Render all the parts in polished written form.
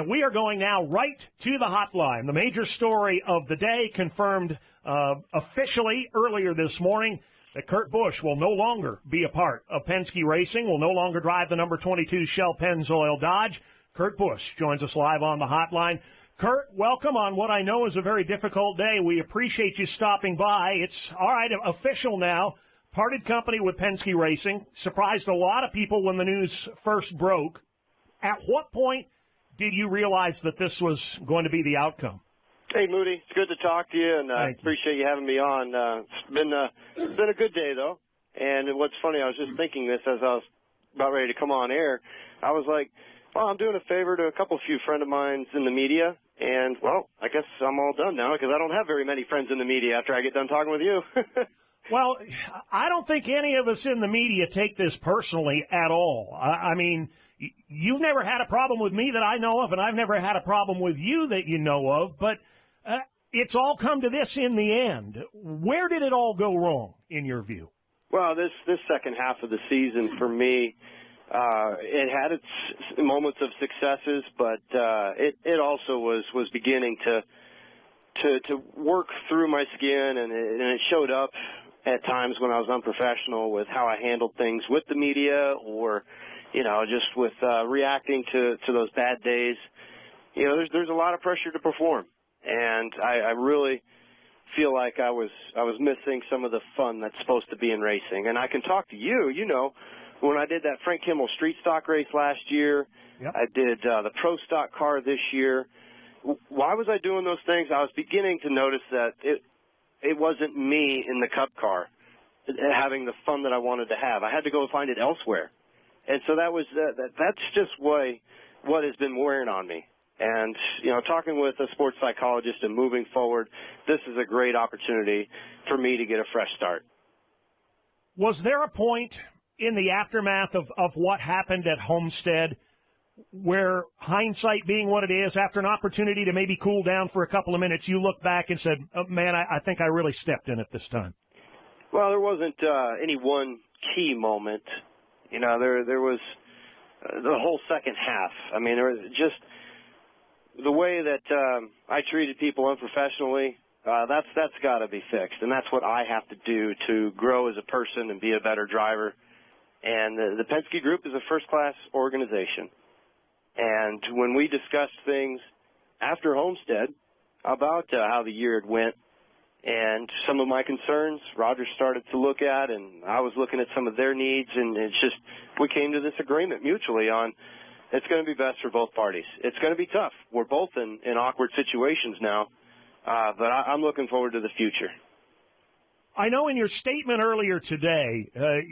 And we are going now right to the hotline. The major story of the day confirmed officially earlier this morning that Kurt Busch will no longer be a part of Penske Racing, will no longer drive the number 22 Shell Pennzoil Dodge. Kurt Busch joins us live on the hotline. Kurt, welcome on what I know is a very difficult day. We appreciate you stopping by. It's, all right, official now. Parted company with Penske Racing. Surprised a lot of people when the news first broke. At what point did you realize that this was going to be the outcome? Hey, Moody. It's good to talk to you, and I appreciate you having me on. It's been a good day, though. And what's funny, I was just thinking this as I was about ready to come on air. I was like, well, I'm doing a favor to a few friends of mine in the media, and, well, I guess I'm all done now because I don't have very many friends in the media after I get done talking with you. Well, I don't think any of us in the media take this personally at all. I mean, you've never had a problem with me that I know of, and I've never had a problem with you that you know of, but it's all come to this in the end. Where did it all go wrong, in your view? Well, this second half of the season, for me, it had its moments of successes, but it also was beginning to work through my skin, and it showed up at times when I was unprofessional with how I handled things with the media, or just with reacting to those bad days. There's a lot of pressure to perform, and I really feel like I was missing some of the fun that's supposed to be in racing. And I can talk to you, when I did that Frank Kimmel street stock race last year, yep. I did the pro stock car this year. Why was I doing those things? I was beginning to notice that it wasn't me in the Cup car having the fun that I wanted to have. I had to go find it elsewhere. And so that's just what has been wearing on me. And, talking with a sports psychologist and moving forward, this is a great opportunity for me to get a fresh start. Was there a point in the aftermath of what happened at Homestead where, hindsight being what it is, after an opportunity to maybe cool down for a couple of minutes, you look back and said, oh, man, I think I really stepped in it this time? Well, there wasn't any one key moment. There was the whole second half. I mean, there was just the way that I treated people unprofessionally. That's got to be fixed, and that's what I have to do to grow as a person and be a better driver. And the Penske Group is a first-class organization. And when we discussed things after Homestead about how the year had went and some of my concerns, Roger started to look at, and I was looking at some of their needs, and it's just we came to this agreement mutually on it's going to be best for both parties. It's going to be tough. We're both in awkward situations now, but I'm looking forward to the future. I know in your statement earlier today,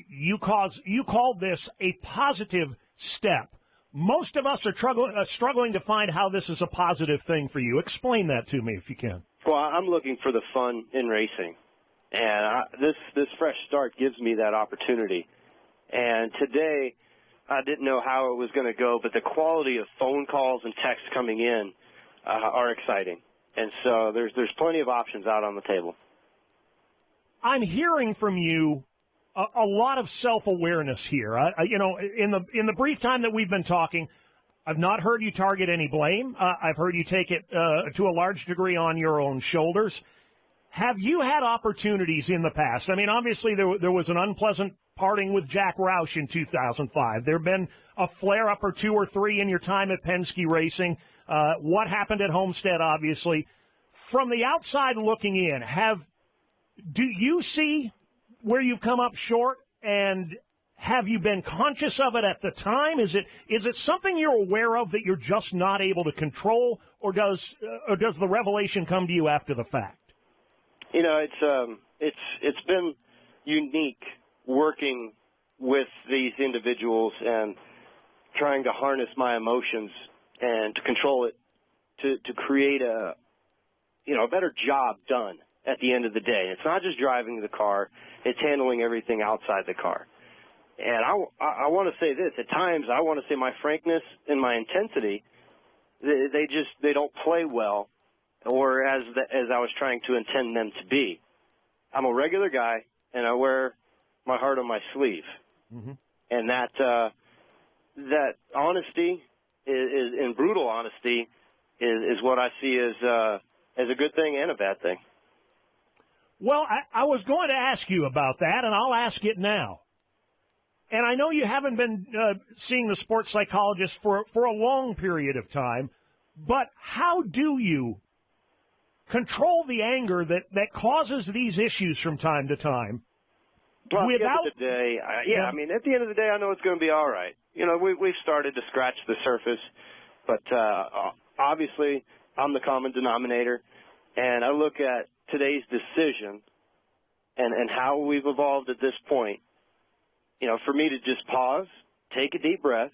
you called this a positive step. Most of us are struggling to find how this is a positive thing for you. Explain that to me if you can. Well, I'm looking for the fun in racing, and this fresh start gives me that opportunity. And today, I didn't know how it was going to go, but the quality of phone calls and texts coming in are exciting. And so there's plenty of options out on the table. I'm hearing from you a lot of self-awareness here. In the brief time that we've been talking, I've not heard you target any blame. I've heard you take it to a large degree on your own shoulders. Have you had opportunities in the past? I mean, obviously there was an unpleasant parting with Jack Roush in 2005. There have been a flare-up or two or three in your time at Penske Racing. What happened at Homestead, obviously. From the outside looking in, do you see where you've come up short, and have you been conscious of it at the time? Is it something you're aware of that you're just not able to control, or does the revelation come to you after the fact? It's been unique working with these individuals and trying to harness my emotions and to control it to create a better job done at the end of the day. It's not just driving the car, it's handling everything outside the car. And I want to say this, at times I want to say my frankness and my intensity, they don't play well, or as I was trying to intend them to be. I'm a regular guy, and I wear my heart on my sleeve. Mm-hmm. And that honesty is in brutal honesty, is what I see as a good thing and a bad thing. Well, I was going to ask you about that, and I'll ask it now. And I know you haven't been seeing the sports psychologist for a long period of time, but how do you control the anger that causes these issues from time to time? Well, without, at the end of the day, I mean, at the end of the day, I know it's going to be all right. You know, we've started to scratch the surface, but obviously I'm the common denominator, and I look at today's decision and how we've evolved at this point. You know, for me to just pause, take a deep breath,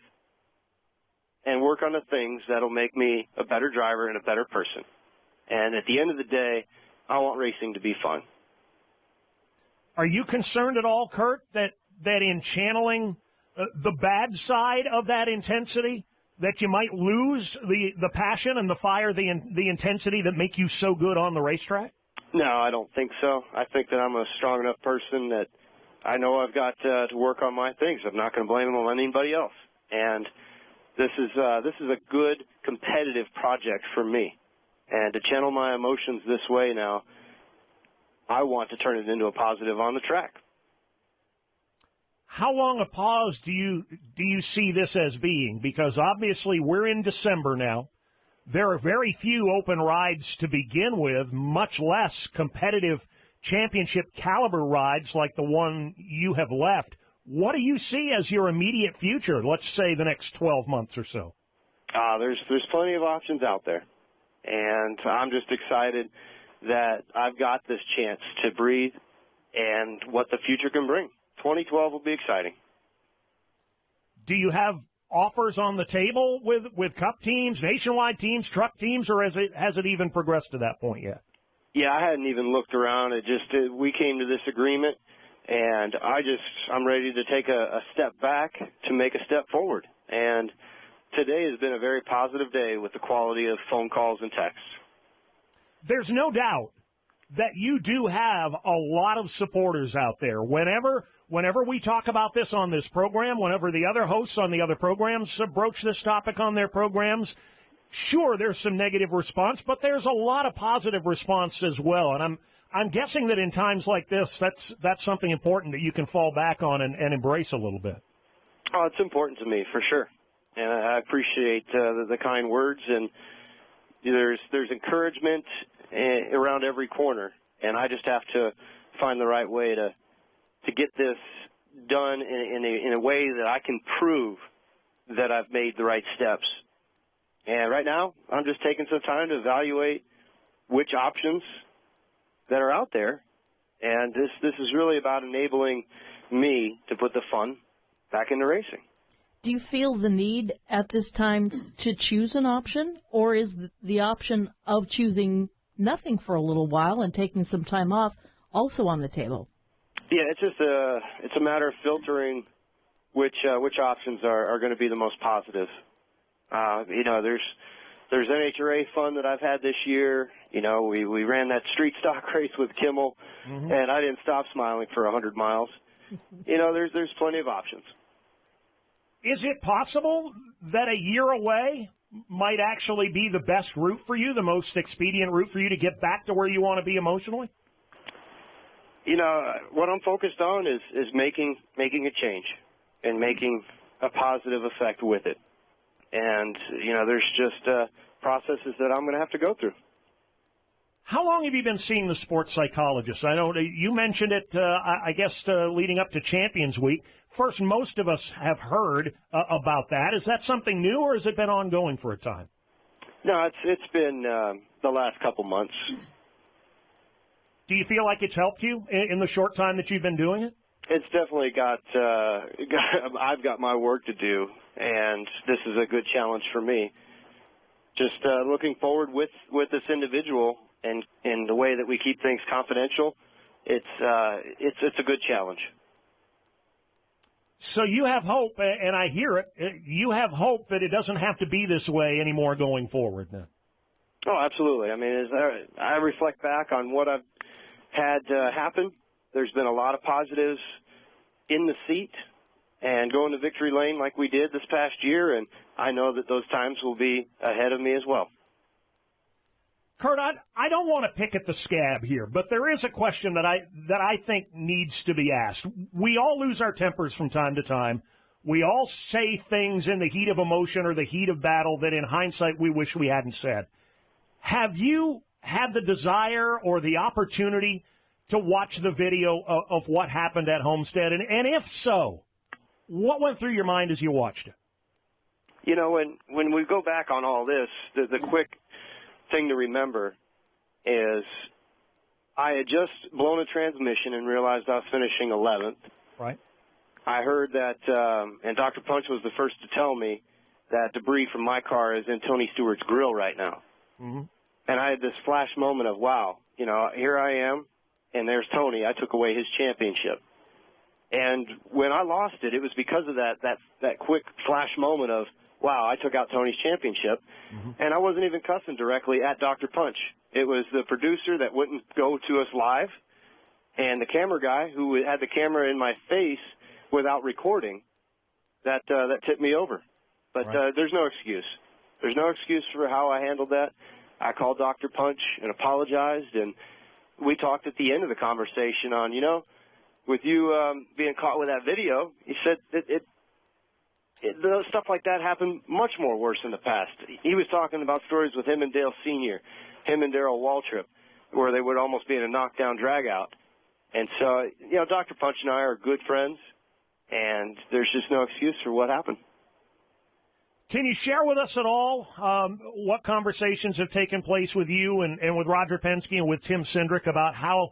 and work on the things that'll make me a better driver and a better person. And at the end of the day, I want racing to be fun. Are you concerned at all, Kurt, that in channeling the bad side of that intensity, that you might lose the passion and the fire, the intensity that make you so good on the racetrack? No, I don't think so. I think that I'm a strong enough person that I know I've got to work on my things. I'm not going to blame them on anybody else. And this is a good competitive project for me. And to channel my emotions this way now, I want to turn it into a positive on the track. How long a pause do you see this as being? Because obviously we're in December now. There are very few open rides to begin with, much less competitive championship caliber rides like the one you have left. What do you see as your immediate future, let's say the next 12 months or so? There's plenty of options out there, and I'm just excited that I've got this chance to breathe and what the future can bring. 2012 will be exciting. Do you have offers on the table with Cup teams, nationwide teams, truck teams, or has it even progressed to that point yet? Yeah, I hadn't even looked around. We came to this agreement, and I'm ready to take a step back to make a step forward. And today has been a very positive day with the quality of phone calls and texts. There's no doubt that you do have a lot of supporters out there. Whenever we talk about this on this program, whenever the other hosts on the other programs broach this topic on their programs, sure, there's some negative response, but there's a lot of positive response as well. And I'm guessing that in times like this, that's something important that you can fall back on and embrace a little bit. Oh, it's important to me for sure, and I appreciate the kind words. And there's encouragement around every corner, and I just have to find the right way to get this done in a way that I can prove that I've made the right steps. And right now, I'm just taking some time to evaluate which options that are out there, and this is really about enabling me to put the fun back into racing. Do you feel the need at this time to choose an option, or is the option of choosing nothing for a little while and taking some time off also on the table? Yeah, it's a matter of filtering which options are going to be the most positive. There's NHRA fun that I've had this year. You know, we ran that street stock race with Kimmel, and I didn't stop smiling for 100 miles. You know, there's plenty of options. Is it possible that a year away might actually be the best route for you, the most expedient route for you to get back to where you want to be emotionally? You know, what I'm focused on is making a change and making a positive effect with it. And, you know, there's just processes that I'm going to have to go through. How long have you been seeing the sports psychologist? I know you mentioned it, I guess, leading up to Champions Week. First, most of us have heard about that. Is that something new, or has it been ongoing for a time? No, it's been the last couple months. Do you feel like it's helped you in the short time that you've been doing it? It's definitely I've got my work to do, and this is a good challenge for me. Just looking forward with this individual and the way that we keep things confidential, it's a good challenge. So you have hope, and I hear it. You have hope that it doesn't have to be this way anymore going forward then. Oh, absolutely. I mean, as I reflect back on what I've had happen, there's been a lot of positives in the seat, and going to victory lane like we did this past year and I know that those times will be ahead of me as well. Kurt, I don't want to pick at the scab here, but there is a question that I think needs to be asked. We all lose our tempers from time to time. We all say things in the heat of emotion or the heat of battle that in hindsight we wish we hadn't said. Have you had the desire or the opportunity to watch the video of what happened at Homestead? And if so, what went through your mind as you watched it? You know, when we go back on all this, the quick thing to remember is I had just blown a transmission and realized I was finishing 11th. Right. I heard that, and Dr. Punch was the first to tell me that debris from my car is in Tony Stewart's grill right now. Mm-hmm. And I had this flash moment of, wow, you know, here I am, and there's Tony. I took away his championship. And when I lost it, it was because of that quick flash moment of, wow, I took out Tony's championship. Mm-hmm. And I wasn't even cussing directly at Dr. Punch. It was the producer that wouldn't go to us live and the camera guy who had the camera in my face without recording that tipped me over. But right. There's no excuse. There's no excuse for how I handled that. I called Dr. Punch and apologized, and we talked at the end of the conversation on, you know, with you being caught with that video, he said stuff like that happened much more worse in the past. He was talking about stories with him and Dale Sr., him and Darrell Waltrip, where they would almost be in a knockdown drag-out. And so, you know, Dr. Punch and I are good friends, and there's just no excuse for what happened. Can you share with us at all what conversations have taken place with you and with Roger Penske and with Tim Cindric about how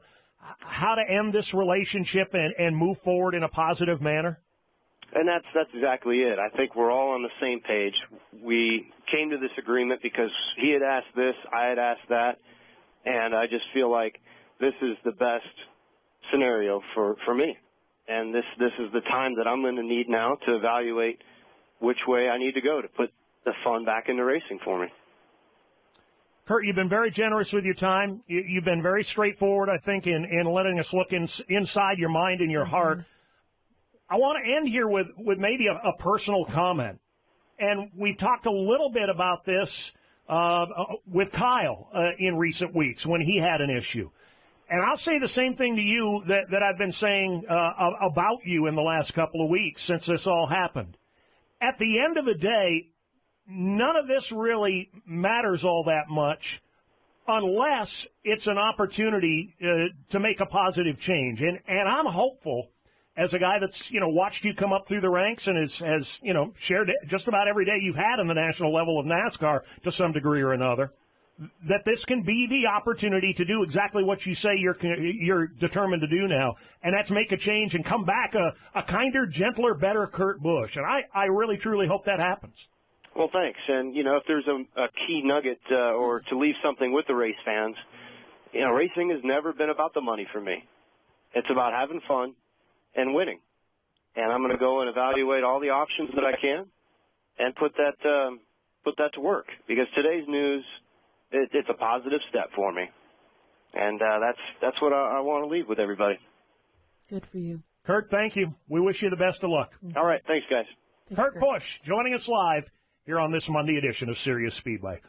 to end this relationship and move forward in a positive manner? And that's exactly it. I think we're all on the same page. We came to this agreement because he had asked this, I had asked that, and I just feel like this is the best scenario for me. And this is the time that I'm going to need now to evaluate which way I need to go to put the fun back into racing for me. Kurt, you've been very generous with your time. You've been very straightforward, I think, in letting us look inside your mind and your heart. I want to end here with maybe a personal comment. And we've talked a little bit about this with Kyle in recent weeks when he had an issue. And I'll say the same thing to you that I've been saying about you in the last couple of weeks since this all happened. At the end of the day, none of this really matters all that much unless it's an opportunity to make a positive change. And I'm hopeful, as a guy that's, you know, watched you come up through the ranks and has you know, shared just about every day you've had in the national level of NASCAR to some degree or another, that this can be the opportunity to do exactly what you say you're determined to do now, and that's make a change and come back a kinder, gentler, better Kurt Busch. And I really, truly hope that happens. Well, thanks. And, you know, if there's a key nugget or to leave something with the race fans, you know, racing has never been about the money for me. It's about having fun and winning. And I'm going to go and evaluate all the options that I can and put that to work, because today's news, it's a positive step for me. And that's what I want to leave with everybody. Good for you. Kurt, thank you. We wish you the best of luck. All right. Thanks, guys. Kurt Busch joining us live here on this Monday edition of Sirius Speedway.